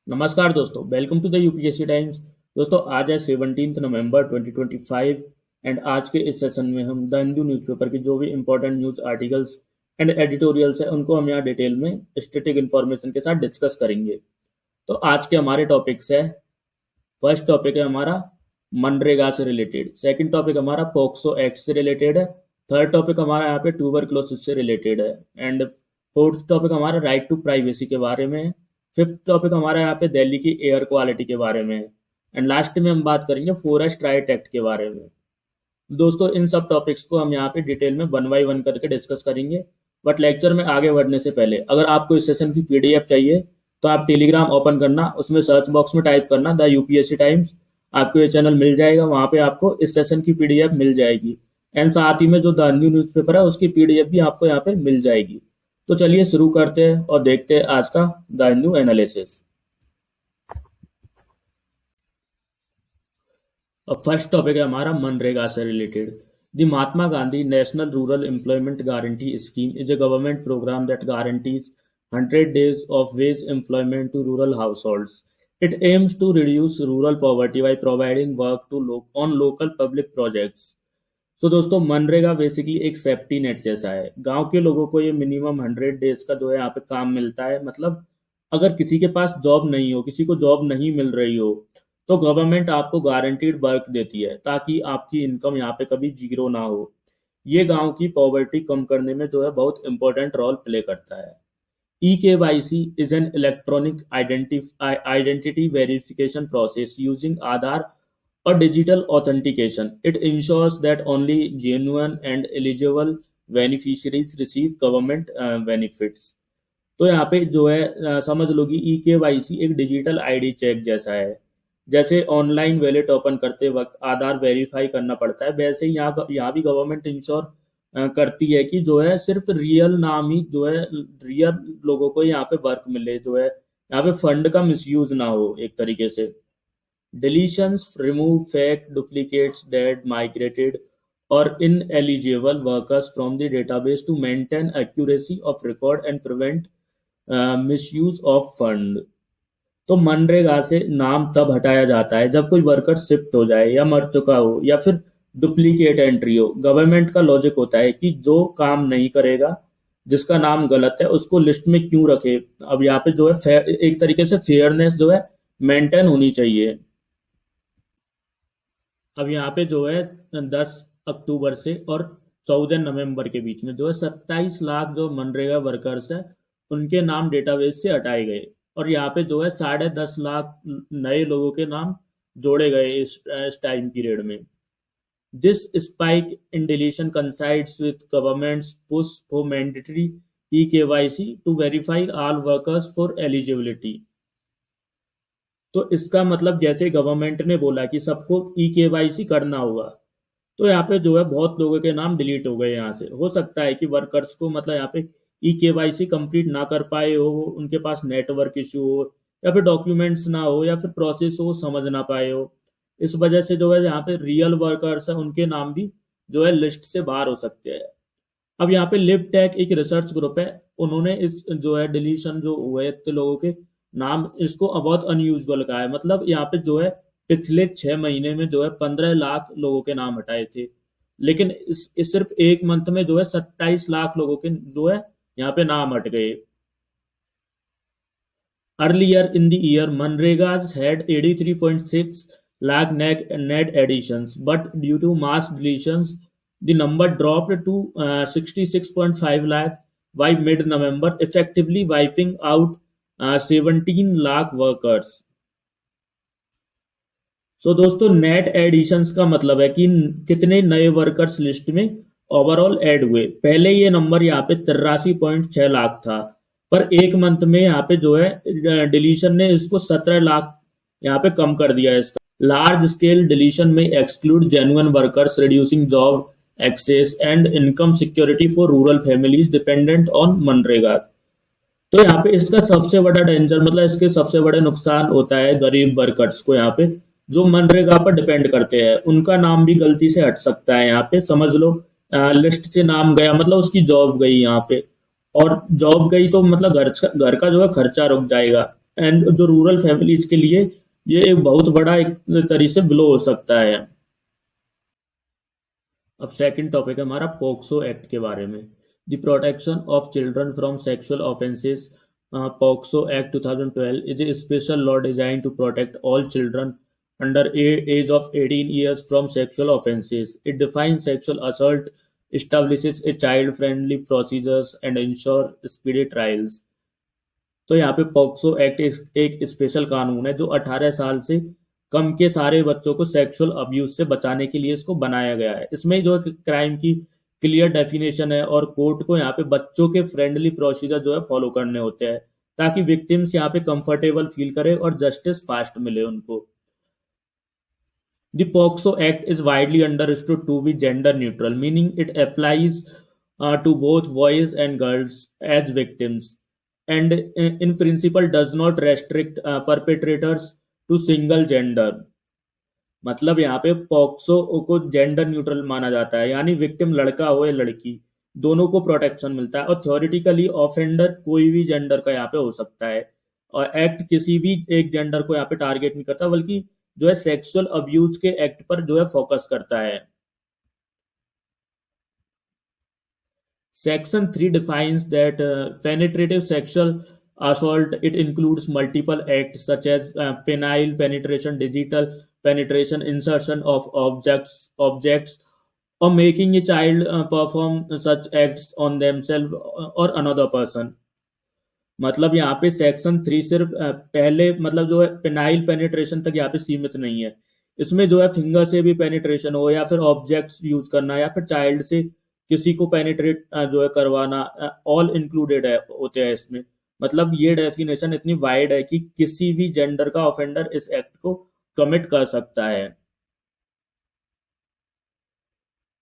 नमस्कार दोस्तों, welcome to the UPSC Times. दोस्तों आज है 17 नवंबर 2025 एंड आज के इस सेशन में हम द हिंदू न्यूज़पेपर की जो भी important news articles and editorials है उनको हम यहाँ डिटेल में स्टैटिक इन्फॉर्मेशन के साथ डिस्कस करेंगे। तो आज के हमारे टॉपिक्स है, फर्स्ट टॉपिक है हमारा मनरेगा से रिलेटेड, सेकंड टॉपिक हमारा पॉक्सो एक्ट से रिलेटेड है, थर्ड टॉपिक हमारा यहाँ पे ट्यूबरक्लोसिस से रिलेटेड है एंड फोर्थ टॉपिक हमारा राइट टू प्राइवेसी के बारे में है। फिफ्थ टॉपिक हमारा यहाँ पे दिल्ली की एयर क्वालिटी के बारे में है एंड लास्ट में हम बात करेंगे फॉरेस्ट राइट एक्ट के बारे में। दोस्तों इन सब टॉपिक्स को हम यहाँ पे डिटेल में वन बाई वन करके डिस्कस करेंगे। बट लेक्चर में आगे बढ़ने से पहले अगर आपको इस सेशन की पीडीएफ चाहिए तो आप टेलीग्राम ओपन करना, उसमें सर्च बॉक्स में टाइप करना द यूपीएससी टाइम्स, आपको ये चैनल मिल जाएगा। वहाँ पे आपको इस सेशन की पीडीएफ मिल जाएगी एंड साथ ही में जो द न्यू न्यूज़पेपर है उसकी पीडीएफ भी आपको यहाँ पे मिल जाएगी। तो चलिए शुरू करते हैं और देखते हैं आज का द न्यू एनालिसिस। अब फर्स्ट टॉपिक है हमारा मनरेगा से related. The Mahatma Gandhi national rural employment guarantee scheme is a government program that guarantees 100 days of wage employment to rural households. It aims to reduce rural poverty by providing work to on local public projects. तो दोस्तों MNREGA basically एक safety net जैसा है। गांव के लोगों को ये मिनिमम 100 डेज का जो है यहाँ पे काम मिलता है। मतलब अगर किसी के पास जॉब नहीं हो, किसी को जॉब नहीं मिल रही हो, तो गवर्नमेंट आपको गारंटीड वर्क देती है ताकि आपकी इनकम यहाँ पे कभी जीरो ना हो। ये गांव की पॉवर्टी कम करने में जो है बहुत इंपॉर्टेंट रोल प्ले करता है। eKYC is an electronic identity verification process using Aadhaar or digital authentication. It ensures that only genuine and eligible beneficiaries receive government benefits. तो यहाँ पे जो है समझ लो कि eKYC एक डिजिटल आईडी चेक जैसा है। जैसे ऑनलाइन वैलेट ओपन करते वक्त आधार वेरीफाई करना पड़ता है, वैसे ही यहाँ भी गवर्नमेंट इंश्योर करती है कि जो है सिर्फ रियल नाम ही जो है, रियल लोगों को यहाँ पे वर्क मिले, जो है यहाँ पे फंड का मिसयूज ना हो एक तरीके से। Deletions remove fake duplicates that migrated or ineligible workers from the database to maintain accuracy of record and prevent misuse of fund. तो मनरेगा से नाम तब हटाया जाता है जब कोई वर्कर शिफ्ट हो जाए या मर चुका हो या फिर डुप्लीकेट एंट्री हो। गवर्नमेंट का लॉजिक होता है कि जो काम नहीं करेगा, जिसका नाम गलत है, उसको लिस्ट में क्यों रखे। अब यहाँ पे जो है एक तरीके से फेयरनेस जो है मेंटेन होनी चाहिए। अब यहाँ पे जो है 10 अक्टूबर से और 14 नवंबर के बीच में जो है 27 लाख जो मनरेगा वर्कर्स है उनके नाम डेटाबेस से हटाए गए और यहाँ पे जो है 10.5 लाख नए लोगों के नाम जोड़े गए इस टाइम पीरियड में। This spike in deletion coincides with government's push for mandatory eKYC to verify all workers for eligibility. तो इसका मतलब जैसे गवर्नमेंट ने बोला कि सबको eKYC करना होगा, तो यहाँ पे जो है बहुत लोगों के नाम डिलीट हो गए यहाँ से। हो सकता है कि वर्कर्स को मतलब यहाँ पे eKYC कंप्लीट ना कर पाए हो, उनके पास नेटवर्क इशू हो या फिर डॉक्यूमेंट्स ना हो या फिर प्रोसेस हो समझ ना पाए हो। इस वजह से जो है यहाँ पे रियल वर्कर्स है उनके नाम भी जो है लिस्ट से बाहर हो सकते हैं। अब यहाँ पे लिबटेक एक रिसर्च ग्रुप है, उन्होंने इस जो है डिलीशन जो हुए थे लोगों के नाम, इसको बहुत अनयूजुअल कहा है। मतलब यहाँ पे जो है पिछले 6 महीने में जो है 15 लाख लोगों के नाम हटाए थे, लेकिन इस सिर्फ एक मंथ में जो है 27 लाख लोगों के जो है यहाँ पे नाम हट गए। Earlier in the year MNREGA's had 83.6 lakh net additions, but due to mass deletions the number dropped to 66.5 lakh by mid-November, effectively wiping out 17 lakh workers. तो दोस्तों नेट एडिशंस का मतलब है कि कितने नए वर्कर्स लिस्ट में ओवरऑल ऐड हुए। पहले ये नंबर यहाँ पे 83.6 लाख था, पर एक मंथ में यहाँ पे जो है डिलीशन ने इसको 17 लाख यहाँ पे कम कर दिया है। इसका लार्ज स्केल डिलीशन में exclude genuine workers, reducing job access and income security for rural families dependent on मनरेगा। तो यहाँ पे इसका सबसे बड़ा डेंजर मतलब इसके सबसे बड़े नुकसान होता है गरीब वर्कर्स को। यहाँ पे जो मनरेगा पर डिपेंड करते हैं उनका नाम भी गलती से हट सकता है। यहाँ पे समझ लो लिस्ट से नाम गया मतलब उसकी जॉब गई यहाँ पे, और जॉब गई तो मतलब घर का जो है खर्चा रुक जाएगा। एंड जो रूरल फैमिलीज के लिए ये एक बहुत बड़ा एक तरीके से ब्लो हो सकता है। अब सेकंड टॉपिक है हमारा पोक्सो एक्ट के बारे में। The protection of children from sexual offences. POCSO act 2012 is a special law design to protect all children under age of 18 years from sexual offenses. It defines sexual assault, establishes a child-friendly procedures, and ensure speedy trials. तो यहाँ पे POCSO act एक special कानून है जो 18 साल से कम के सारे बच्चों को सेक्सुअल अब्यूज से बचाने के लिए इसको बनाया गया है। इसमें जो क्राइम की क्लियर डेफिनेशन है और कोर्ट को यहाँ पे बच्चों के फ्रेंडली प्रोसीजर जो है फॉलो करने होते हैं ताकि विक्टिम्स यहाँ पे कंफर्टेबल फील करे और जस्टिस फास्ट मिले उनको। The POCSO Act is widely understood to be gender neutral, meaning it applies to both boys and girls as victims, and in principle does not restrict perpetrators to single gender. मतलब यहाँ पे POCSO को gender neutral माना जाता है, यानी victim लड़का हो या लड़की दोनों को प्रोटेक्शन मिलता है और थ्योरेटिकली ऑफेंडर कोई भी जेंडर का यहाँ पे हो सकता है। और एक्ट किसी भी एक जेंडर को यहाँ पे टारगेट नहीं करता बल्कि जो है सेक्सुअल अब्यूज के एक्ट पर जो है फोकस करता है। Section 3 defines that penetrative sexual assault it includes multiple acts such as penile penetration, digital penetration, insertion of objects, or making a child perform such acts on themselves or another person. मतलब यहाँ पे section 3 सिर्फ पहले मतलब जो है penile penetration तक यहाँ पे सीमित नहीं है। इसमें जो है फिंगर से भी पेनिट्रेशन हो या फिर ऑब्जेक्ट्स यूज करना या फिर चाइल्ड से किसी को पेनिट्रेट जो है करवाना ऑल इंक्लूडेड है होते हैं इसमें। मतलब ये डेफिनेशन इतनी वाइड है कि किसी भी जेंडर का ऑफेंडर इस एक्ट को कमिट कर सकता है।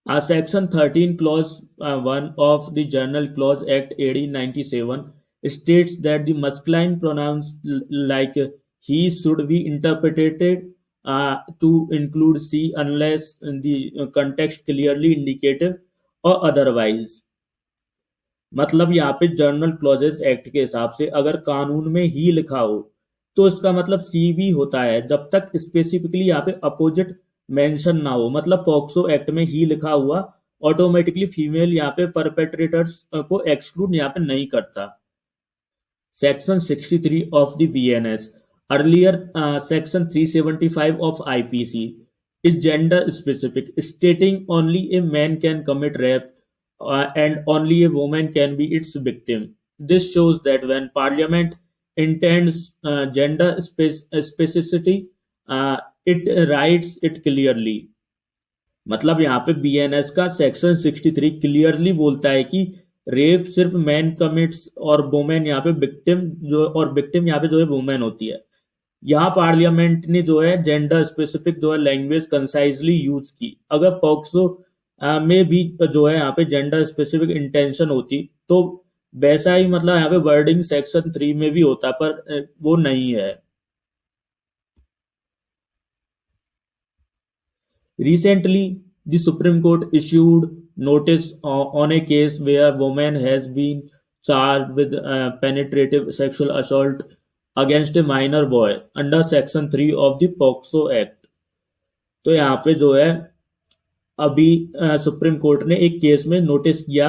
Section 13, Clause 1 of the General Clause Act 1897 states that the masculine pronouns like he should be interpreted to include she unless the context clearly indicative or otherwise. मतलब यहाँ पे journal clauses act के हिसाब से अगर कानून में ही लिखा हो तो इसका मतलब सी भी होता है जब तक स्पेसिफिकली यहाँ पे अपोजिट मेंशन ना हो। मतलब पॉक्सो एक्ट में ही लिखा हुआ ऑटोमेटिकली फीमेल यहाँ पे परपेट्रेटर्स को एक्सक्लूड यहाँ पे नहीं करता। Section 63 of the BNS, earlier Section 375 of IPC, is gender specific, stating only a man can commit rape and only a woman can be its victim. This shows that when Parliament intends gender specificity, it writes it clearly. मतलब यहाँ पे BNS का section 63 clearly बोलता है कि rape सिर्फ man commits और women यहाँ पे विक्टिम जो और विक्टिम यहाँ पे जो है वुमेन होती है। यहाँ पार्लियामेंट ने जो है जेंडर स्पेसिफिक जो है लैंग्वेज कंसाइजली यूज की। अगर पॉक्सो में भी जो है यहाँ पे जेंडर स्पेसिफिक इंटेंशन होती तो वैसा ही मतलब यहाँ पे वर्डिंग सेक्शन 3 में भी होता पर वो नहीं है। Recently, the Supreme Court issued notice on a case where a woman has been charged with penetrative sexual assault against a minor boy under Section 3 of the POCSO Act. तो यहाँ पे जो है अभी सुप्रीम कोर्ट ने एक case में notice किया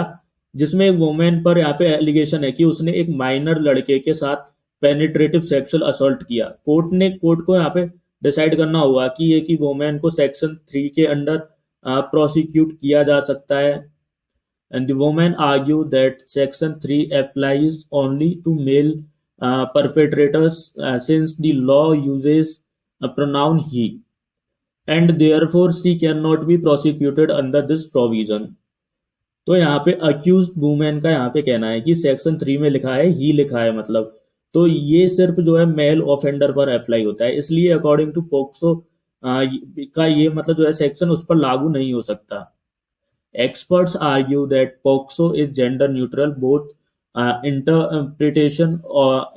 जिसमें एक वुमेन पर यहाँ पे एलिगेशन है कि उसने एक माइनर लड़के के साथ पेनिट्रेटिव सेक्सुअल असॉल्ट किया। कोर्ट को यहाँ पे डिसाइड करना होगा कि ये कि वुमेन को सेक्शन 3 के अंडर प्रोसिक्यूट किया जा सकता है। And the women argue that section 3 applies only to male perpetrators since the law uses pronoun he and therefore she cannot be prosecuted under this provision. तो यहाँ पे अक्यूज वुमेन का यहाँ पे कहना है कि सेक्शन 3 में लिखा है ही लिखा है मतलब तो ये सिर्फ जो है मेल ऑफेंडर पर अप्लाई होता है, इसलिए अकॉर्डिंग टू पोक्सो का ये मतलब जो है सेक्शन उस पर लागू नहीं हो सकता। Experts argue that POCSO is gender neutral both interpretation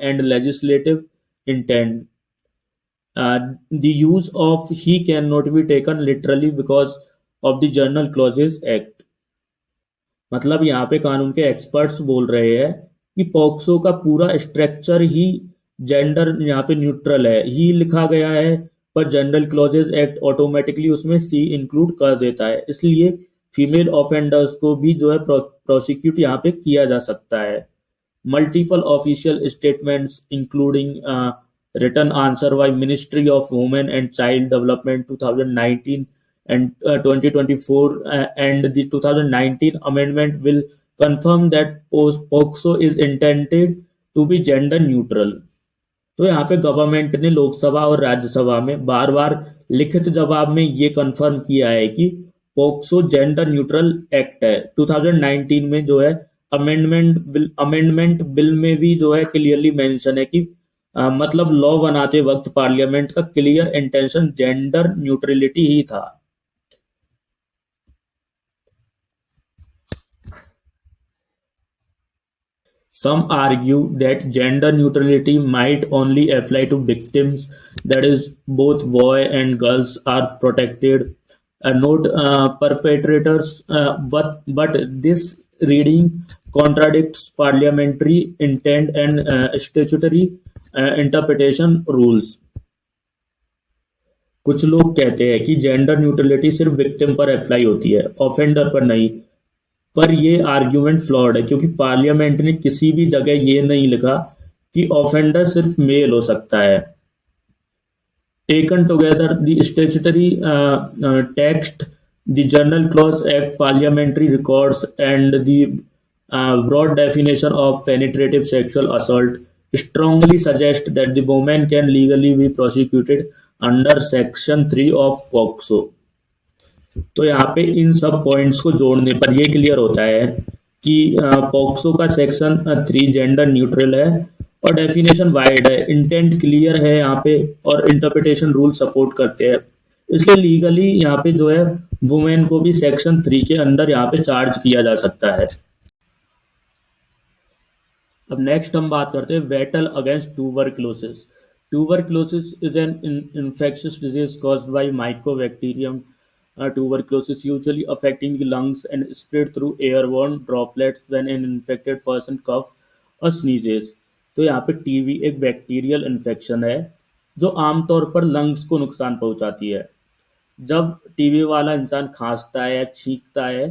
and legislative intent. The use of he cannot be taken literally because of the General Clauses Act. मतलब यहाँ पे कानून के एक्सपर्ट्स बोल रहे हैं कि पॉक्सो का पूरा स्ट्रक्चर ही जेंडर यहाँ पे न्यूट्रल है, ही लिखा गया है, पर जनरल क्लॉजेज एक्ट ऑटोमेटिकली उसमें सी इंक्लूड कर देता है, इसलिए फीमेल ऑफेंडर्स को भी जो है प्रोसिक्यूट यहाँ पे किया जा सकता है। Multiple official statements, including written answer by Ministry of Women and Child Development 2019 and 2024, and the 2019 amendment will confirm that POCSO is intended to be gender neutral। तो यहाँ पे गवर्नमेंट ने लोकसभा और राज्यसभा में बार बार लिखित जवाब में ये कंफर्म किया है कि पोक्सो जेंडर न्यूट्रल एक्ट है। 2019 में जो है अमेंडमेंट बिल में भी जो है क्लियरली मेंशन है कि मतलब लॉ बनाते वक्त पार्लियामेंट का क्लियर इंटेंशन जेंडर न्यूट्रलिटी ही था। Some argue that gender neutrality might only apply to victims, that is, both boys and girls are protected, not perpetrators. But this reading contradicts parliamentary intent and statutory interpretation rules। कुछ लोग कहते हैं कि gender neutrality सिर्फ victim पर apply होती है, offender पर नहीं। पर ये आर्ग्यूमेंट फ्लॉड है, क्योंकि पार्लियामेंट ने किसी भी जगह ये नहीं लिखा कि ऑफेंडर सिर्फ मेल हो सकता है। Taken together the statutory text, the general clause act, parliamentary records and the broad definition of penetrative sexual assault strongly suggest that the woman can legally be prosecuted under section 3 of POCSO। तो यहाँ पे इन सब points को जोड़ने पर ये clear होता है कि पॉक्सो का सेक्शन 3 जेंडर न्यूट्रल है और डेफिनेशन वाइड है, इंटेंट क्लियर है यहाँ पे, और इंटरप्रिटेशन रूल सपोर्ट करते हैं। इसलिए लीगली यहाँ पे जो है वुमेन को भी सेक्शन 3 के अंदर यहाँ पे चार्ज किया जा सकता है। अब नेक्स्ट हम बात करते हैं battle against tuberculosis. Tuberculosis is an infectious disease caused by mycobacterium tuberculosis, usually affecting the lungs and spread through airborne droplets when an infected person coughs or sneezes। तो यहाँ पे टीबी एक बैक्टीरियल इन्फेक्शन है जो आमतौर पर lungs को नुकसान पहुंचाती है। जब टीबी वाला इंसान खांसता है या छींकता है,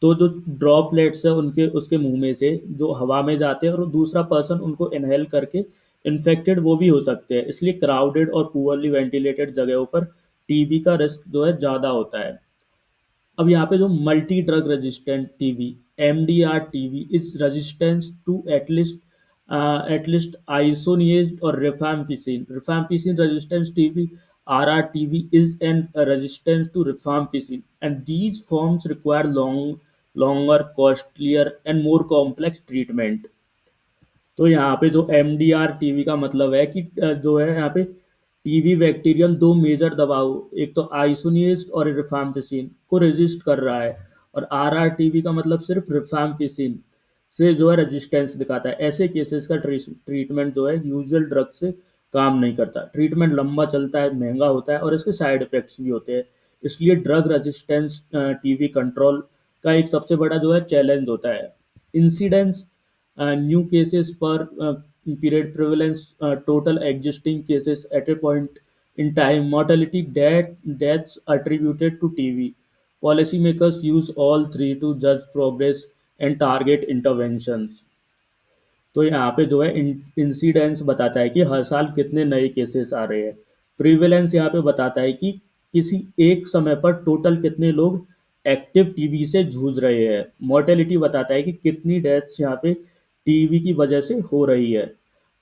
तो जो ड्रॉपलेट्स है उनके उसके मुंह में से जो हवा में जाते हैं और दूसरा पर्सन उनको इनहेल करके इन्फेक्टेड वो भी हो सकते हैं। इसलिए क्राउडेड और पुअरली वेंटिलेटेड जगहों पर टीबी का रिस्क जो है ज़्यादा होता है। अब यहाँ पे जो multi drug resistant TB MDR TB is resistance to at least isoniazid और rifampicin. Rifampicin resistance TB RRTB is an resistance to rifampicin, and these forms require longer, costlier, and more complex treatment। तो यहाँ पे जो MDR-TB का मतलब है कि जो है यहाँ पे टीबी बैक्टीरियम दो मेजर दबाव, एक तो आइसोनिएज और रिफाम्पिसिन को रेजिस्ट कर रहा है, और RRTB का मतलब सिर्फ रिफाम्पिसिन से जो है रेजिस्टेंस दिखाता है। ऐसे केसेस का ट्रीटमेंट जो है यूजुअल ड्रग से काम नहीं करता। ट्रीटमेंट लंबा चलता है, महंगा होता है और इसके साइड इफेक्ट्स भी होते हैं। इसलिए ड्रग रेजिस्टेंस टीबी कंट्रोल का एक सबसे बड़ा जो है चैलेंज होता है। Incidence, new cases per period, prevalence, total existing cases at a point in time, mortality, deaths attributed to TB। Policymakers use all three to judge progress and target interventions। तो यहाँ पे जो है इंसिडेंस बताता है कि हर साल कितने नए केसेस आ रहे हैं। प्रीवेलेंस यहाँ पे बताता है कि किसी एक समय पर टोटल कितने लोग एक्टिव टीबी से जूझ रहे हैं। मोर्टेलिटी बताता है कि कितनी डेथ्स यहाँ पे टीबी की वजह से हो रही है।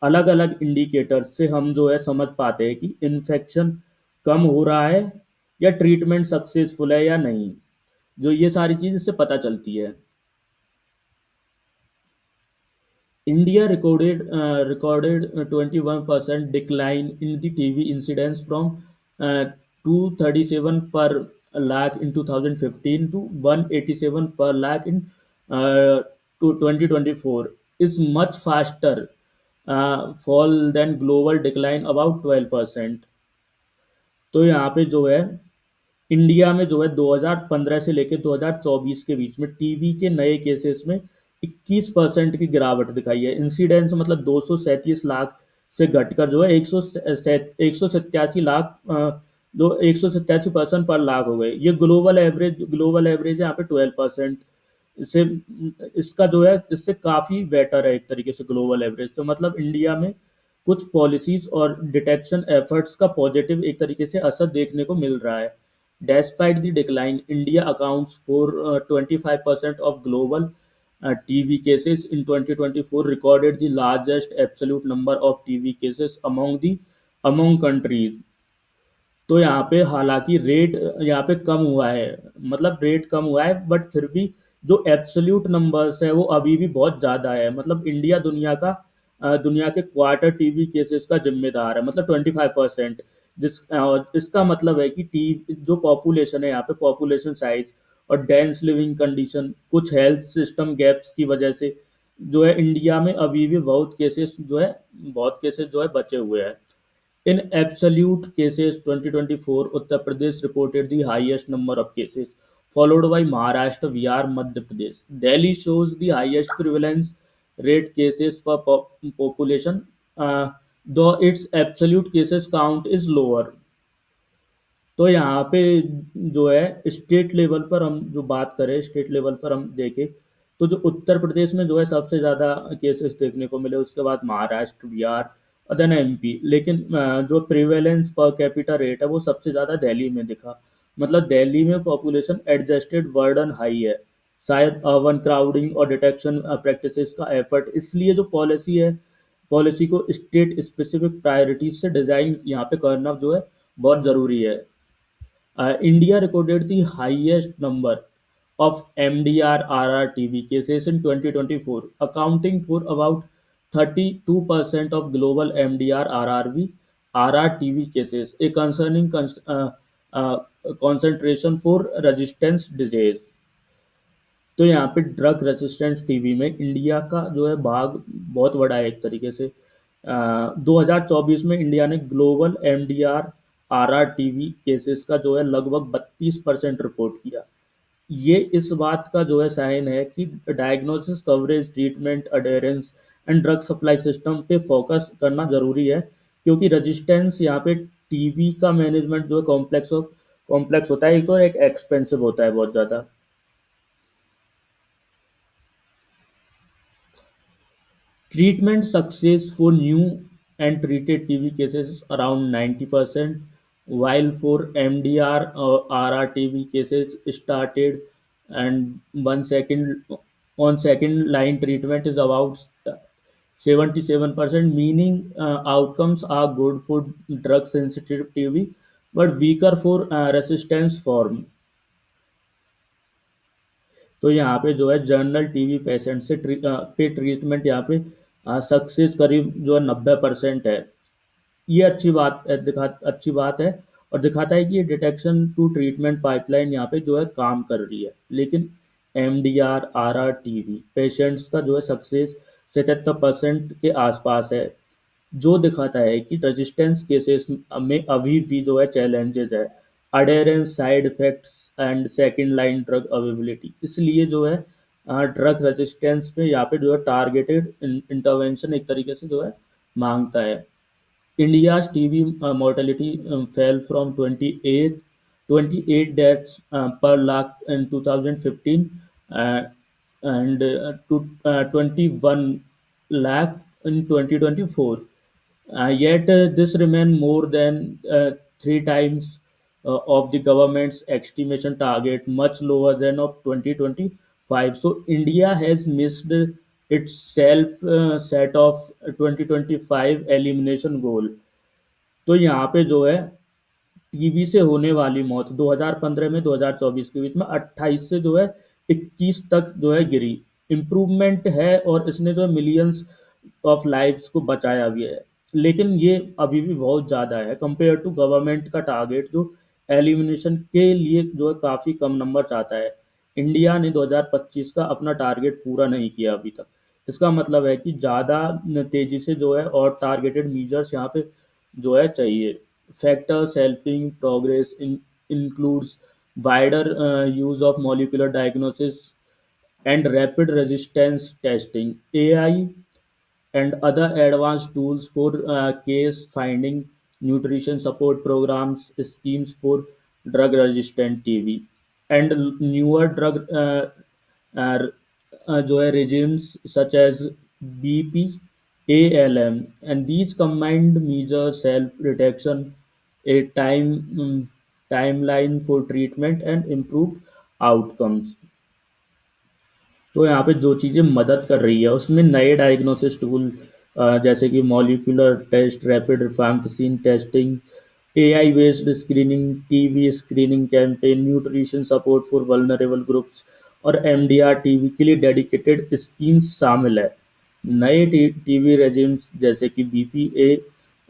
अलग अलग इंडिकेटर्स से हम जो है समझ पाते हैं कि इन्फेक्शन कम हो रहा है या ट्रीटमेंट सक्सेसफुल है या नहीं। जो ये सारी चीज़ इससे पता चलती है। India recorded 21% decline in the TB incidence from 237 per lakh in 2015 to 187 per lakh in uh, 2024, is much faster fall than global decline about 12%। तो यहाँ पे जो है इंडिया में जो है 2015 से लेकर 2024 के बीच में टीबी के नए केसेस में 21% की गिरावट दिखाई है। इंसिडेंस मतलब 237 लाख से घटकर जो है 187 लाख, जो 187 पर्सन पर लाख हो गए। ये ग्लोबल एवरेज है यहाँ पे 12%। इससे इसका जो है इससे काफ़ी बेटर है एक तरीके से ग्लोबल एवरेज। तो मतलब इंडिया में कुछ पॉलिसीज और डिटेक्शन एफर्ट्स का पॉजिटिव एक तरीके से असर देखने को मिल रहा है। Despite the decline, India accounts for 25% of global TB cases in 2024, recorded the largest absolute number of TB cases among countries। तो यहाँ पे हालांकि रेट यहाँ पे कम हुआ है, मतलब रेट कम हुआ है, बट फिर भी जो एब्सोल्यूट नंबर्स है वो अभी भी बहुत ज़्यादा है। मतलब इंडिया दुनिया के क्वार्टर टीबी केसेस का जिम्मेदार है, मतलब 25%। इसका मतलब है कि टी जो पॉपुलेशन है यहाँ पे, पॉपुलेशन साइज और डेंस लिविंग कंडीशन, कुछ हेल्थ सिस्टम गैप्स की वजह से जो है इंडिया में अभी भी बहुत केसेस जो है बचे हुए हैं। In absolute cases, 2024, Uttar Pradesh reported the highest number of cases, followed by Maharashtra, Bihar, Madhya Pradesh. Delhi shows the highest prevalence rate cases per population, though its absolute cases count is lower। तो यहाँ पे जो है state level पर हम जो बात करें, स्टेट लेवल पर हम देखें तो जो उत्तर प्रदेश में जो है सबसे ज़्यादा केसेस देखने को मिले, उसके बाद महाराष्ट्र, बिहार और देन एमपी। लेकिन जो प्रिवेलेंस पर कैपिटा रेट है वो सबसे ज़्यादा दिल्ली में दिखा। मतलब दिल्ली में पॉपुलेशन एडजस्टेड बर्डन हाई है, शायद अर्बन क्राउडिंग और डिटेक्शन प्रैक्टिसेस का एफर्ट। इसलिए जो पॉलिसी को स्टेट स्पेसिफिक प्रायोरिटीज से डिज़ाइन यहाँ पे करना जो है बहुत ज़रूरी है। India recorded the highest number of MDR-RR-TB cases in 2024, accounting for about 32% of global MDR-RR-TB cases, a concerning uh, concentration for resistance disease। तो यहाँ पे ड्रग रेसिस्टेंस टीबी में इंडिया का जो है भाग बहुत बड़ा है एक तरीके से। 2024 में इंडिया ने ग्लोबल MDR-RR टीबी केसेस का जो है लगभग 32% रिपोर्ट किया। ये इस बात का जो है साइन है कि diagnosis, coverage, treatment, adherence and drug supply system पे फोकस करना ज़रूरी है, क्योंकि रेजिस्टेंस यहाँ पे टीबी का मैनेजमेंट जो है कॉम्प्लेक्स होता है, एक तो एक एक्सपेंसिव होता है बहुत ज़्यादा। Treatment success for new and treated TB cases is around 90%, while for MDR or RR-TB cases started and on second line treatment is about 77%, meaning outcomes are good for drug sensitive TB but weaker for resistance form। तो यहाँ पे जो है general TB patient पे treatment यहाँ पे success करीब जो है 90% है। ये अच्छी बात है और दिखाता है कि ये डिटेक्शन टू ट्रीटमेंट पाइपलाइन यहाँ पे जो है काम कर रही है। लेकिन MDR-RR-TB पेशेंट्स का जो है सक्सेस 77% के आसपास है, जो दिखाता है कि रेजिस्टेंस केसेस में अभी भी जो है चैलेंजेस है, adherence, side effects and second line drug availability. इसलिए जो है ड्रग रेजिस्टेंस पे यहाँ पे जो है टारगेटेड इंटरवेंशन एक तरीके से जो है मांगता है। India's TB mortality fell from 28 deaths per lakh in 2015 uh, and to 21 lakh in 2024. Yet this remains more than three times of the government's estimation target, much lower than of 2025. So India has missed its self set of 2025 elimination goal। तो यहाँ पे जो है TB से होने वाली मौत 2015 में 2024 के बीच में 28 से जो है 21 तक जो है गिरी। इम्प्रूवमेंट है और इसने जो है मिलियंस ऑफ लाइव्स को बचाया भी है, लेकिन ये अभी भी बहुत ज़्यादा है कंपेयर टू गवर्नमेंट का टारगेट, जो एलिमिनेशन के लिए जो है काफ़ी कम नंबर चाहता है। इंडिया ने 2025 का अपना टारगेट पूरा नहीं किया अभी तक। इसका मतलब है कि ज़्यादा तेज़ी से जो है और टारगेटेड मीजर्स यहाँ पे जो है चाहिए। Factors helping progress includes wider use of molecular diagnosis and rapid resistance testing, AI and other advanced tools for case finding, nutrition support programs, schemes for drug resistant TB, and newer drug uh, जो है regimes such as BP, ALM, and these combined measures help detection, a timeline for treatment, and improve outcomes. तो यहाँ पे जो चीज़ें मदद कर रही है उसमें नए डायग्नोसिस टूल जैसे कि molecular test, rapid rifampicin testing, AI based screening, TB screening campaign, nutrition support for vulnerable groups और एमडीआर टीबी के लिए डेडिकेटेड स्कीम्स शामिल है। नए टीबी रेजिम्स जैसे कि बीपीए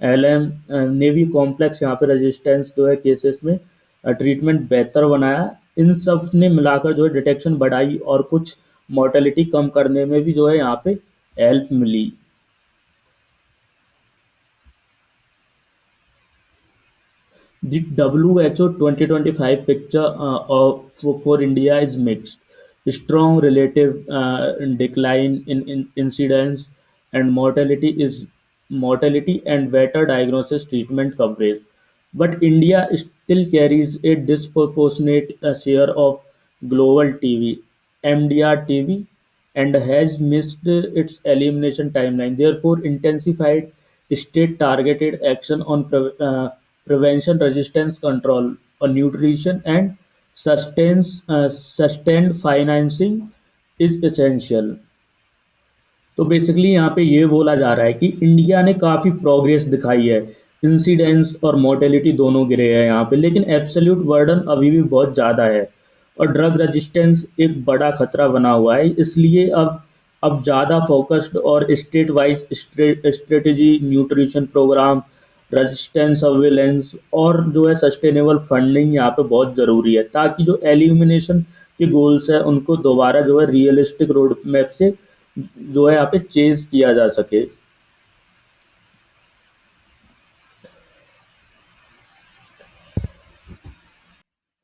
एलएम ने भी कॉम्प्लेक्स यहाँ पे रेजिस्टेंस जो है केसेस में ट्रीटमेंट बेहतर बनाया। इन सब ने मिलाकर जो है डिटेक्शन बढ़ाई और कुछ मोर्टेलिटी कम करने में भी जो है यहाँ पे help milli. The WHO 2025 picture for India is mixed. Strong relative decline in incidence and mortality and better diagnosis treatment coverage. But India still carries a disproportionate share of global TB, MDR TB, and has missed its elimination timeline. Therefore, intensified state-targeted action on prevention, resistance control, on nutrition, and sustained financing is essential. तो basically यहाँ पे ये बोला जा रहा है कि India ने काफ़ी प्रोग्रेस दिखाई है, इंसिडेंस और मोर्टेलिटी दोनों गिरे हैं यहाँ पे, लेकिन एब्सोल्यूट बर्डन अभी भी बहुत ज़्यादा है और ड्रग रेजिस्टेंस एक बड़ा खतरा बना हुआ है। इसलिए अब ज़्यादा फोकस्ड और state wise strategy, nutrition programme, resistance surveillance और जो है सस्टेनेबल फंडिंग यहाँ पे बहुत ज़रूरी है, ताकि जो एलिमिनेशन के गोल्स है उनको दोबारा जो है रियलिस्टिक रोड मैप से जो है यहाँ पे चेज किया जा सके।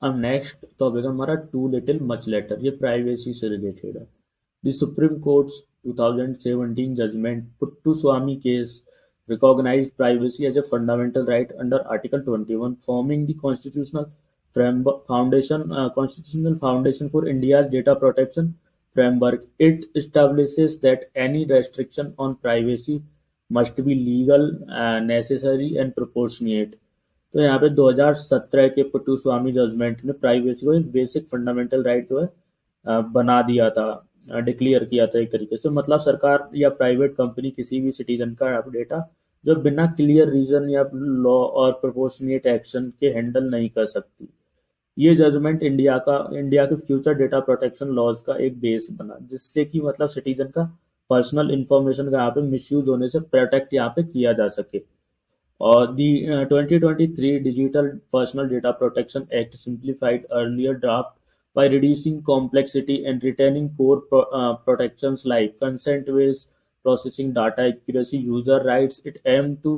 अब नेक्स्ट टॉपिक हमारा टू लिटिल मच लेटर, ये प्राइवेसी से रिलेटेड है। The supreme court's 2017 judgment Puttaswamy case recognized privacy as a fundamental right under Article 21, forming the constitutional foundation for India's data protection framework. It establishes that any restriction on privacy must be legal, necessary, and proportionate. तो यहाँ पे 2017 के Puttaswamy judgement ने privacy को एक basic fundamental right जो है बना दिया था, डिक्लेयर किया था एक तरीके से। मतलब सरकार या प्राइवेट कंपनी किसी भी सिटीजन का डेटा जो बिना क्लियर रीजन या लॉ और प्रोपोर्शनेट एक्शन के हैंडल नहीं कर सकती। ये जजमेंट इंडिया के फ्यूचर डेटा प्रोटेक्शन लॉज का एक बेस बना, जिससे कि मतलब सिटीजन का पर्सनल इंफॉर्मेशन का यहाँ पे मिसयूज होने से प्रोटेक्ट यहाँ पे किया जा सके। और दी 2023 digital personal data protection act simplified earlier draft by reducing complexity and retaining core protections like consent-based processing, data accuracy, user rights. It aimed to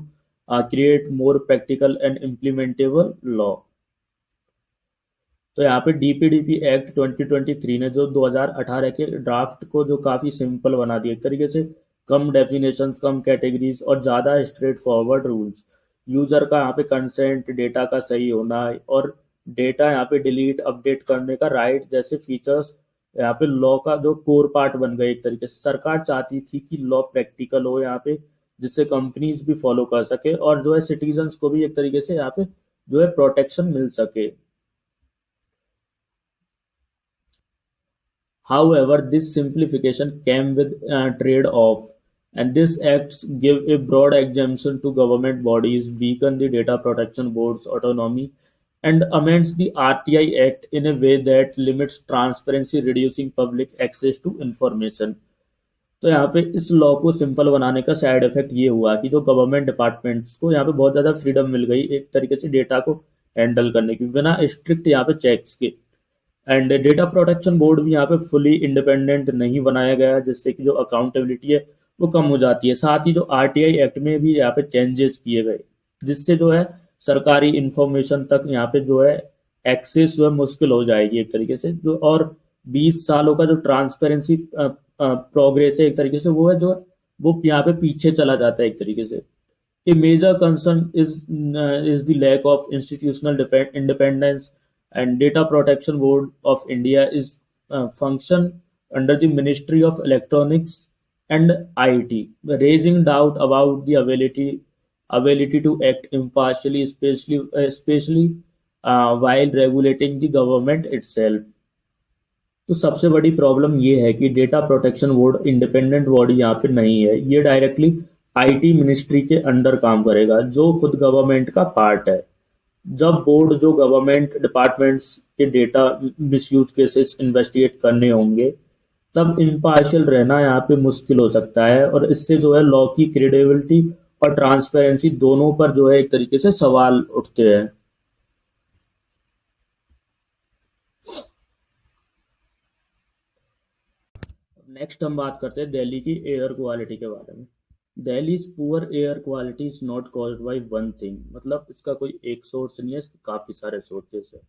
create more practical and implementable law. तो यहाँ पे DPDP act 2023 ने जो 2018 के draft को जो काफ़ी simple बना दिया, एक तरीके से कम डेफिनेशंस, कम कैटेगरीज और ज़्यादा स्ट्रेट फॉरवर्ड रूल्स। यूज़र का यहाँ पे कंसेंट, डेटा का सही होना और डेटा यहाँ पे डिलीट अपडेट करने का राइट जैसे फीचर्स यहाँ पे लॉ का जो कोर पार्ट बन गए। एक तरीके से सरकार चाहती थी कि लॉ प्रैक्टिकल हो यहाँ पे, जिससे कंपनीज भी फॉलो कर सके और जो है सिटीजन्स को भी एक तरीके से यहाँ पे जो है प्रोटेक्शन मिल सके। However, this simplification came with trade-off, and this acts give a broad exemption to government bodies, weaken the data protection board's autonomy, and amends the RTI Act in a way that limits transparency, reducing public access to information. तो यहाँ पे इस law को simple बनाने का side effect ये हुआ कि जो गवर्नमेंट डिपार्टमेंट्स को यहाँ पे बहुत ज़्यादा फ्रीडम मिल गई एक तरीके से डेटा को हैंडल करने की, बिना स्ट्रिक्ट यहाँ पे चेक्स के। एंड डेटा प्रोटेक्शन बोर्ड भी यहाँ पे फुली इंडिपेंडेंट नहीं बनाया गया, जिससे कि जो अकाउंटेबिलिटी है वो कम हो जाती है। साथ ही जो आरटीआई एक्ट में भी यहाँ पे चेंजेस किए गए, जिससे जो है सरकारी इंफॉर्मेशन तक यहाँ पे जो है एक्सेस जो है मुश्किल हो जाएगी एक तरीके से। जो और 20 सालों का जो ट्रांसपेरेंसी प्रोग्रेस है एक तरीके से, वो है जो वो यहाँ पे पीछे चला जाता है एक तरीके से। A major concern is the lack of institutional independence, and Data Protection Board of India is function under the Ministry of Electronics and IT, raising doubt about the ability to act impartially, especially while regulating the government itself. तो सबसे बड़ी problem ये है कि data protection board independent body यहाँ पे नहीं है, ये डायरेक्टली आईटी मिनिस्ट्री के अंडर काम करेगा जो खुद गवर्नमेंट का पार्ट है। जब बोर्ड जो गवर्नमेंट डिपार्टमेंट्स के डेटा मिसयूज केसेस इन्वेस्टिगेट करने होंगे, तब इम्पार्शियल रहना यहाँ पे मुश्किल हो सकता है, और इससे जो है लॉ की क्रेडिबिलिटी और ट्रांसपेरेंसी दोनों पर जो है एक तरीके से सवाल उठते हैं। नेक्स्ट हम बात करते हैं दिल्ली की एयर क्वालिटी के बारे में। Delhi's poor air quality is not caused by one thing, मतलब इसका कोई एक सोर्स नहीं है, इसके काफ़ी सारे सोर्सेस है।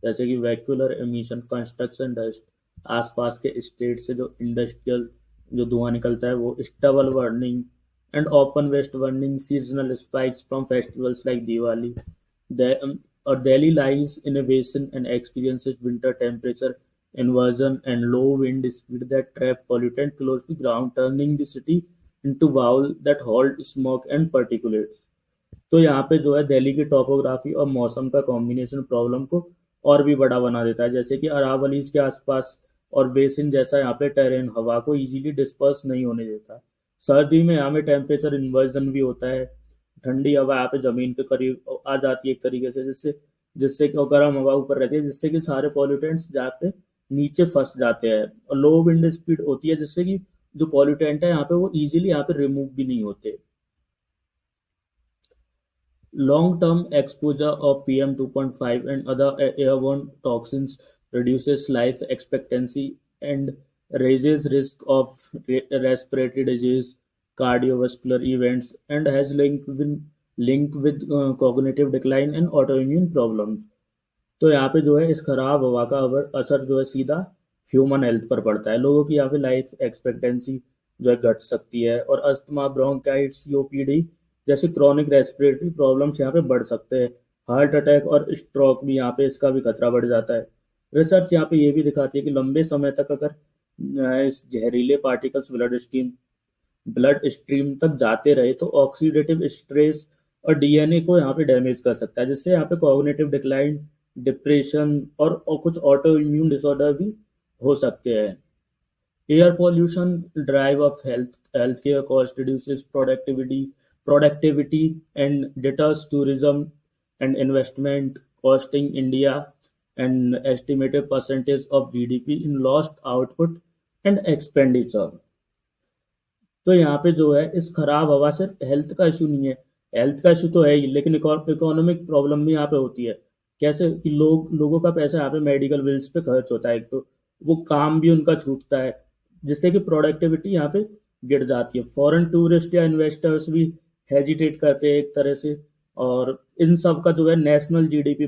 जैसे कि वैक्यूलर एमिशन, कंस्ट्रक्शन डस्ट, आसपास के स्टेट से जो इंडस्ट्रियल जो धुआं निकलता है वो, stubble burning and open waste burning, seasonal spikes from festivals like Diwali. और Delhi lies in a basin and experiences winter temperature inversion and low wind speed that trap pollutant close to ground, turning the city into bowl that hold smoke and particulates। तो यहाँ पे जो है दिल्ली की topography और मौसम का कॉम्बिनेशन प्रॉब्लम को और भी बड़ा बना देता है। जैसे कि अरावलीज के आसपास और बेसिन जैसा यहाँ पे टेरेन हवा को इजीली डिस्पर्स नहीं होने देता। सर्दी में यहाँ पे टेम्परेचर इन्वर्जन भी होता है, ठंडी हवा यहाँ पे जमीन के करीब आ जाती है एक तरीके से, जिससे जिससे कि और गर्म हवा ऊपर रहती है, जिससे कि सारे पॉल्यूटेंट्स जहाँ पे नीचे फंस जाते हैं। और लो विंड स्पीड होती है, जिससे कि जो पॉल्यूटेंट है यहाँ पे वो इजीली यहाँ पे रिमूव भी नहीं होते। Long-term exposure of PM2.5 and other airborne toxins reduces life expectancy and raises risk of respiratory disease, cardiovascular events, and has linked with cognitive decline and autoimmune problems। तो यहाँ पे जो है इस खराब हवा का असर जो है सीधा ह्यूमन हेल्थ पर पड़ता है। लोगों की यहाँ पे लाइफ एक्सपेक्टेंसी जो है घट सकती है, और अस्थमा, ब्रोंकाइटिस, सीओपीडी जैसे क्रॉनिक रेस्पिरेटरी प्रॉब्लम्स यहाँ पे बढ़ सकते हैं। हार्ट अटैक और स्ट्रोक भी यहाँ पे इसका भी खतरा बढ़ जाता है। रिसर्च यहाँ पे ये भी दिखाती है कि लंबे समय तक अगर इस जहरीले पार्टिकल्स ब्लड स्ट्रीम तक जाते रहे तो ऑक्सीडेटिव स्ट्रेस और डीएनए को यहाँ पे डैमेज कर सकता है, जिससे यहाँ पे कॉग्निटिव डिक्लाइन, डिप्रेशन और कुछ ऑटो इम्यून डिसऑर्डर भी हो सकते हैं। Air pollution drive of health care cost, reduces productivity and deters tourism and investment, costing India an estimated percentage of GDP in lost output and expenditure। तो यहाँ पे जो है इस खराब हवा से हेल्थ का इशू नहीं है, हेल्थ का इशू तो है ही, लेकिन इकोनॉमिक प्रॉब्लम भी यहाँ पे होती है। कैसे कि लोगों का पैसा यहाँ पे मेडिकल बिल्स पे खर्च होता है, एक तो वो काम भी उनका छूटता है, जिससे कि प्रोडक्टिविटी यहाँ पे गिर जाती है। फॉरेन टूरिस्ट या इन्वेस्टर्स भी हेजिटेट करते हैं एक तरह से, और इन सब का जो है नेशनल जीडीपी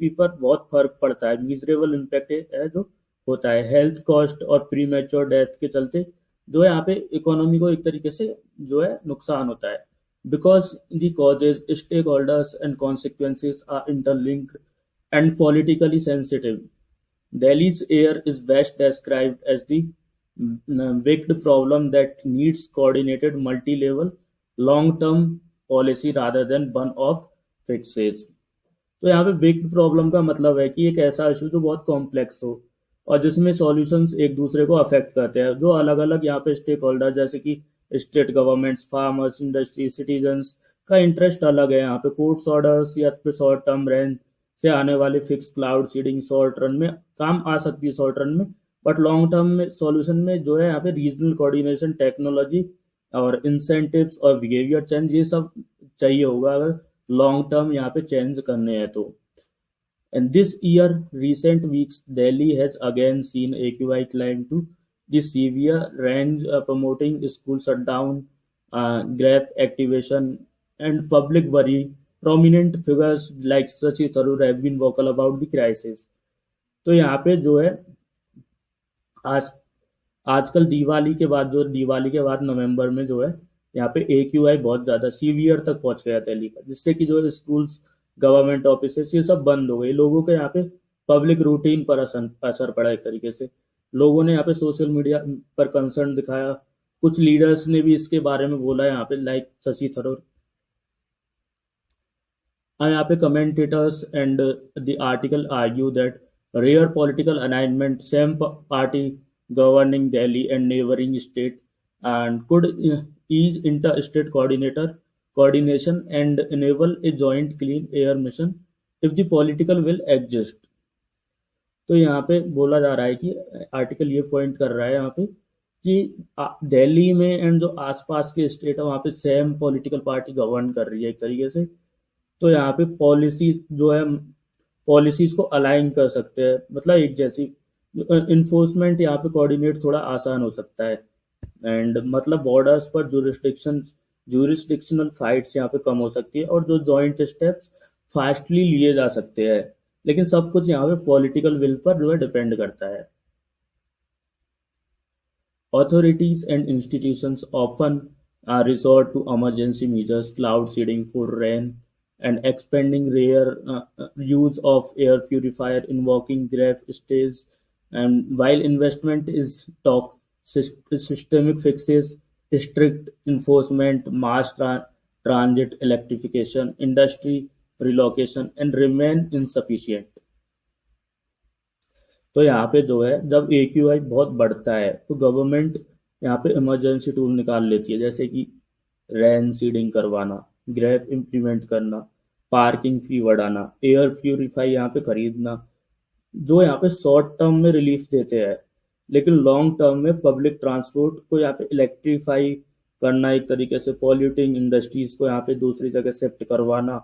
पर बहुत फर्क पड़ता है, मिजरेबल इम्पैक्ट है जो होता है। हेल्थ कॉस्ट और प्री मैच्योर डेथ के चलते जो है यहाँ पे इकोनॉमी को एक तरीके से जो है नुकसान होता है। Because the causes, stakeholders and consequences are interlinked and politically sensitive. Delhi's air is best described as the big problem that needs coordinated multi-level long-term policy rather than one-off fixes। तो यहाँ पे big problem का मतलब है कि एक ऐसा issue जो बहुत कॉम्प्लेक्स हो और जिसमें सॉल्यूशंस एक दूसरे को अफेक्ट करते हैं, जो अलग अलग यहाँ पे स्टेक होल्डर जैसे कि state governments, farmers, industry, citizens का इंटरेस्ट अलग है। यहाँ पे कोर्ट्स ऑर्डर्स या फिर शॉर्ट टर्म रेंज से आने वाली fix cloud seeding short run में काम आ सकती है, शॉर्ट रन में, बट लॉन्ग टर्म में सॉल्यूशन में जो है यहाँ पे रीजनल कोऑर्डिनेशन, टेक्नोलॉजी और इंसेंटिव्स और बिहेवियर चेंज, ये सब चाहिए होगा अगर लॉन्ग टर्म यहाँ पे चेंज करने हैं तो। And this year, recent weeks, Delhi has again seen AQI climb to the severe range, promoting school shutdown, graph activation, and public worry. Prominent figures like Shashi Tharoor have been vocal about the crisis। तो यहाँ पे जो है आज आजकल दिवाली के बाद नवंबर में जो है यहाँ पे AQI बहुत ज़्यादा सीवियर तक पहुंच गया दिल्ली का, जिससे कि जो है स्कूल्स, गवर्नमेंट ऑफिसेस ये सब बंद हो गए। लोगों के यहाँ पे पब्लिक रूटीन पर असर पड़ा एक तरीके से। लोगों ने यहाँ पे सोशल मीडिया पर कंसर्न दिखाया। कुछ लीडर्स ने भी इसके बारे में बोला यहाँ पे, लाइक शशि थरूर। यहाँ पे commentators and the article argue that rare political alignment, same party governing Delhi and neighboring state, and could ease inter-state coordination and enable a joint clean air mission if the political will exist। तो यहाँ पे बोला जा रहा है कि article ये point कर रहा है यहाँ पे कि दिल्ली में एंड जो आसपास के स्टेट है वहाँ पे सेम पॉलिटिकल पार्टी गवर्न कर रही है एक तरीके से। तो यहाँ पे पॉलिसी जो है, पॉलिसीज को अलाइन कर सकते हैं, मतलब एक जैसी इन्फोर्समेंट यहाँ पे कोऑर्डिनेट थोड़ा आसान हो सकता है। एंड मतलब बॉर्डर्स पर जुरिस्डिक्शनल फाइट्स यहाँ पे कम हो सकती है, और जो जॉइंट स्टेप्स फास्टली लिए जा सकते हैं। लेकिन सब कुछ यहाँ पे पॉलिटिकल विल पर जो है डिपेंड करता है। Authorities and institutions often resort to emergency measures, cloud seeding for rain, and expanding rare use of air purifier, invoking grave stays. And while investment is top, systemic fixes, strict enforcement, transit electrification, industry relocation, and remain insufficient। तो यहाँ पे जो है जब AQI बहुत बढ़ता है तो गवर्नमेंट यहाँ पे इमरजेंसी टूल निकाल लेती है, जैसे कि रेन सीडिंग करवाना, ग्रेफ इम्प्लीमेंट करना, पार्किंग फी बढ़ाना, एयर प्यूरिफाई यहाँ पे खरीदना, जो यहाँ पे शॉर्ट टर्म में रिलीफ देते हैं। लेकिन लॉन्ग टर्म में पब्लिक ट्रांसपोर्ट को यहाँ पे इलेक्ट्रीफाई करना, एक तरीके से पॉल्यूटिंग इंडस्ट्रीज को यहाँ पे दूसरी जगह शिफ्ट करवाना,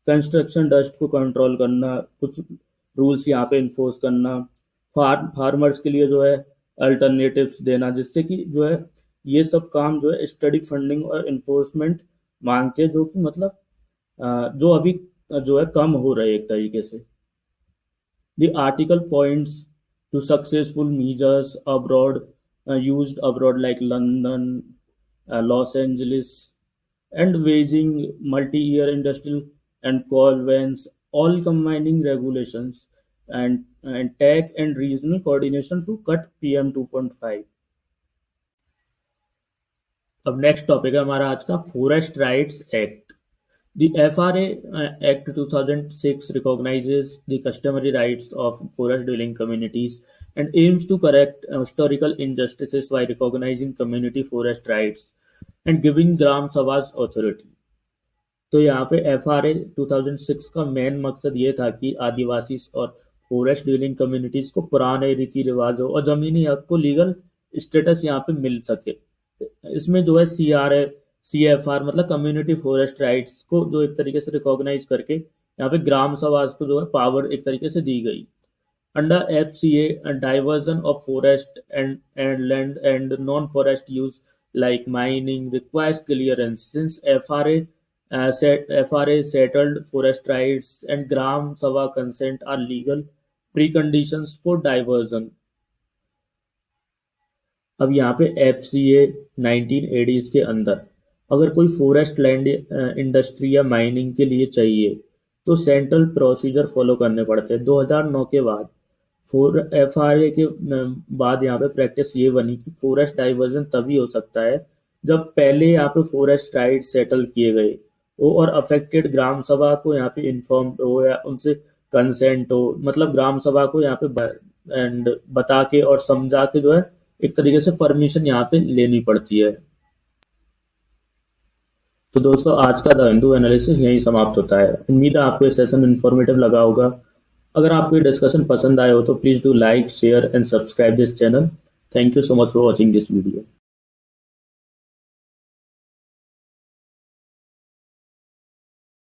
कंस्ट्रक्शन डस्ट को कंट्रोल करना, कुछ रूल्स यहाँ पे इन्फोर्स करना, फार्मर्स के लिए जो है अल्टरनेटिव्स देना, जिससे कि जो है ये सब काम जो है स्टडी फंडिंग और इन्फोर्समेंट मांगते हैं, जो कि मतलब जो अभी जो है कम हो रहे हैं एक तरीके से। The article points to successful measures used abroad like London, Los Angeles, and waging multi-year industrial and coal vents, all combining regulations and tech and regional coordination to cut PM 2.5। अब नेक्स्ट टॉपिक है हमारा आज का forest rights act. The FRA Act 2006 recognizes the customary rights of forest-dwelling communities and aims to correct historical injustices by recognizing community forest rights and giving Gram Sabha's authority। तो यहाँ पे FRA 2006 का main मकसद ये था कि आदिवासी और forest dwelling communities को पुराने रीति रिवाजों और जमीनी हक को लीगल स्टेटस यहाँ पे मिल सके। इसमें जो है CFR मतलब कम्युनिटी फॉरेस्ट राइट्स को जो एक तरीके से रिकॉग्नाइज करके यहाँ पे ग्राम सभा को जो है पावर एक तरीके से दी गई। Under FCA diversion of forest and land and non forest use like mining requires clearance since FRA settled forest rights and gram sabha consent are legal preconditions for diversion। अब यहाँ पे FCA 1980s के अंदर अगर कोई forest land industry या mining के लिए चाहिए तो सेंट्रल प्रोसीजर फॉलो करने पड़ते हैं। 2009 के बाद FRA के बाद यहाँ पे प्रैक्टिस ये बनी कि फॉरेस्ट डाइवर्जन तभी हो सकता है जब पहले यहाँ पे फॉरेस्ट राइट सेटल किए गए हो और अफेक्टेड ग्राम सभा को यहाँ पे इन्फॉर्म हो या उनसे कंसेंट हो। मतलब ग्राम सभा को यहाँ पे एंड बता के और समझा के जो है एक तरीके से परमिशन यहाँ पे लेनी पड़ती है। तो दोस्तों आज का द हिंदू एनालिसिस यहीं समाप्त होता है। उम्मीद है आपको ये सेशन इन्फॉर्मेटिव लगा होगा। अगर आपको ये डिस्कशन पसंद आया हो तो please do like share and subscribe this channel. Thank you so much for watching this video.